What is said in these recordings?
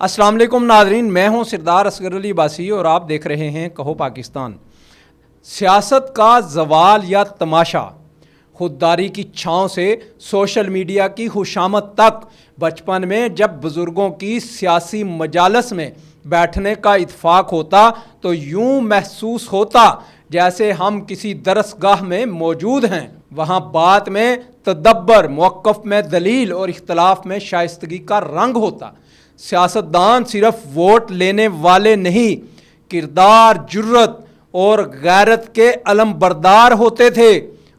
السلام علیکم ناظرین، میں ہوں سردار اصغر علی عباسی اور آپ دیکھ رہے ہیں کہو پاکستان۔ سیاست کا زوال یا تماشا، خودداری کی چھاؤں سے سوشل میڈیا کی خوشامد تک۔ بچپن میں جب بزرگوں کی سیاسی مجالس میں بیٹھنے کا اتفاق ہوتا تو یوں محسوس ہوتا جیسے ہم کسی درسگاہ میں موجود ہیں۔ وہاں بات میں تدبر، موقف میں دلیل اور اختلاف میں شائستگی کا رنگ ہوتا۔ سیاستدان صرف ووٹ لینے والے نہیں، کردار، جرت اور غیرت کے علم بردار ہوتے تھے۔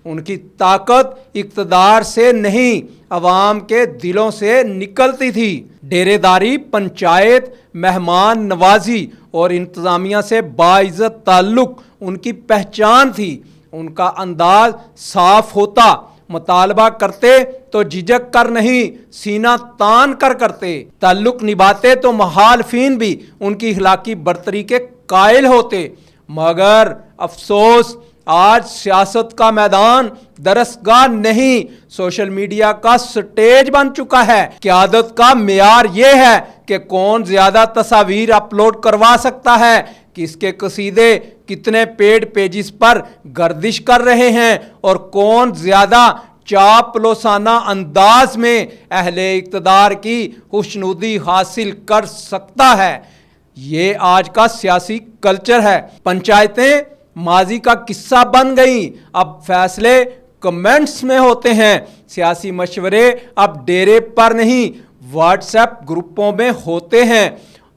ان کی طاقت اقتدار سے نہیں، عوام کے دلوں سے نکلتی تھی۔ ڈیرے داری، پنچایت، مہمان نوازی اور انتظامیہ سے باعزت تعلق ان کی پہچان تھی۔ ان کا انداز صاف ہوتا، مطالبہ کرتے تو جھجک کر نہیں، سینہ تان کر کرتے۔ تعلق نبھاتے تو مخالفین بھی ان کی اخلاقی برتری کے قائل ہوتے۔ مگر افسوس، آج سیاست کا میدان درسگاہ نہیں، سوشل میڈیا کا سٹیج بن چکا ہے۔ قیادت کا معیار یہ ہے کہ کون زیادہ تصاویر اپلوڈ کروا سکتا ہے، کس کے قصیدے کتنے پیڈ پیجز پر گردش کر رہے ہیں اور کون زیادہ چاپلوسانہ انداز میں اہل اقتدار کی خوشنودی حاصل کر سکتا ہے۔ یہ آج کا سیاسی کلچر ہے۔ پنچایتیں ماضی کا قصہ بن گئیں، اب فیصلے کمنٹس میں ہوتے ہیں۔ سیاسی مشورے اب ڈیرے پر نہیں، واٹس ایپ گروپوں میں ہوتے ہیں۔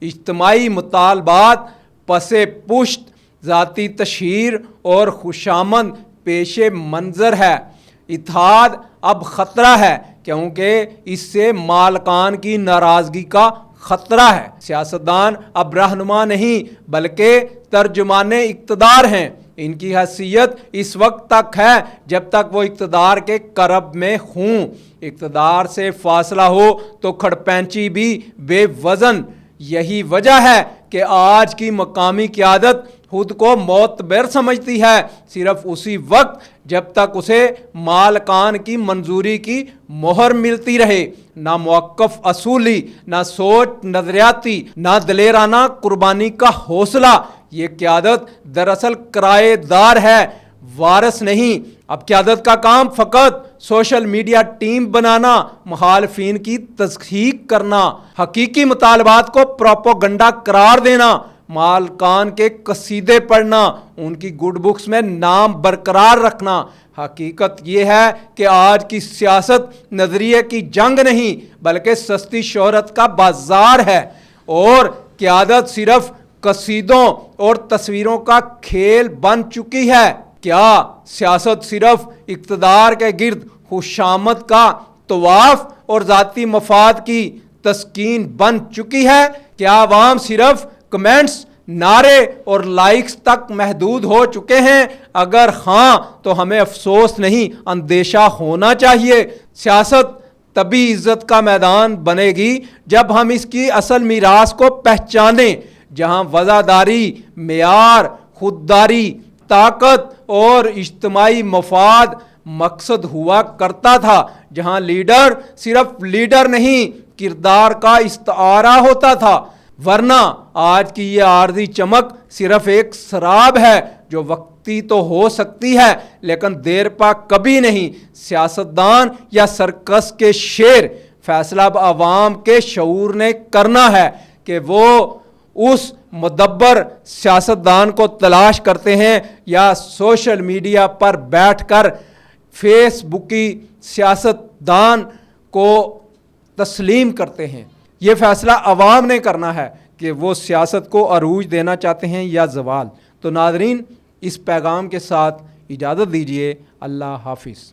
اجتماعی مطالبات پس پشت، ذاتی تشہیر اور خوشامد پیش منظر ہے۔ اتحاد اب خطرہ ہے کیونکہ اس سے مالکان کی ناراضگی کا خطرہ ہے۔ سیاستدان اب رہنما نہیں بلکہ ترجمان اقتدار ہیں۔ ان کی حیثیت اس وقت تک ہے جب تک وہ اقتدار کے قرب میں ہوں۔ اقتدار سے فاصلہ ہو تو کھڑپینچی بھی بے وزن۔ یہی وجہ ہے کہ آج کی مقامی قیادت خود کو معتبر سمجھتی ہے صرف اسی وقت جب تک اسے مالکان کی منظوری کی مہر ملتی رہے۔ نہ موقف اصولی، نہ سوچ نظریاتی، نہ دلیرانہ قربانی کا حوصلہ۔ یہ قیادت دراصل کرایہ دار ہے، وارث نہیں۔ اب قیادت کا کام فقط سوشل میڈیا ٹیم بنانا، مخالفین کی تصحیح کرنا، حقیقی مطالبات کو پروپیگنڈا قرار دینا، مالکان کے قصیدے پڑھنا، ان کی گڈ بکس میں نام برقرار رکھنا۔ حقیقت یہ ہے کہ آج کی سیاست نظریے کی جنگ نہیں بلکہ سستی شہرت کا بازار ہے، اور قیادت صرف قصیدوں اور تصویروں کا کھیل بن چکی ہے۔ کیا سیاست صرف اقتدار کے گرد خوشامد کا طواف اور ذاتی مفاد کی تسکین بن چکی ہے؟ کیا عوام صرف کمنٹس، نعرے اور لائکس تک محدود ہو چکے ہیں؟ اگر ہاں تو ہمیں افسوس نہیں، اندیشہ ہونا چاہیے۔ سیاست تبھی عزت کا میدان بنے گی جب ہم اس کی اصل میراث کو پہچانیں، جہاں وفاداری معیار، خودداری طاقت اور اجتماعی مفاد مقصد ہوا کرتا تھا، جہاں لیڈر صرف لیڈر نہیں، کردار کا استعارہ ہوتا تھا۔ ورنہ آج کی یہ عارضی چمک صرف ایک سراب ہے جو وقتی تو ہو سکتی ہے لیکن دیر پا کبھی نہیں۔ سیاستدان یا سرکس کے شیر، فیصلہ اب عوام کے شعور نے کرنا ہے کہ وہ اس مدبر سیاستدان کو تلاش کرتے ہیں یا سوشل میڈیا پر بیٹھ کر فیس بکی سیاستدان کو تسلیم کرتے ہیں۔ یہ فیصلہ عوام نے کرنا ہے کہ وہ سیاست کو عروج دینا چاہتے ہیں یا زوال۔ تو ناظرین، اس پیغام کے ساتھ اجازت دیجیے۔ اللہ حافظ۔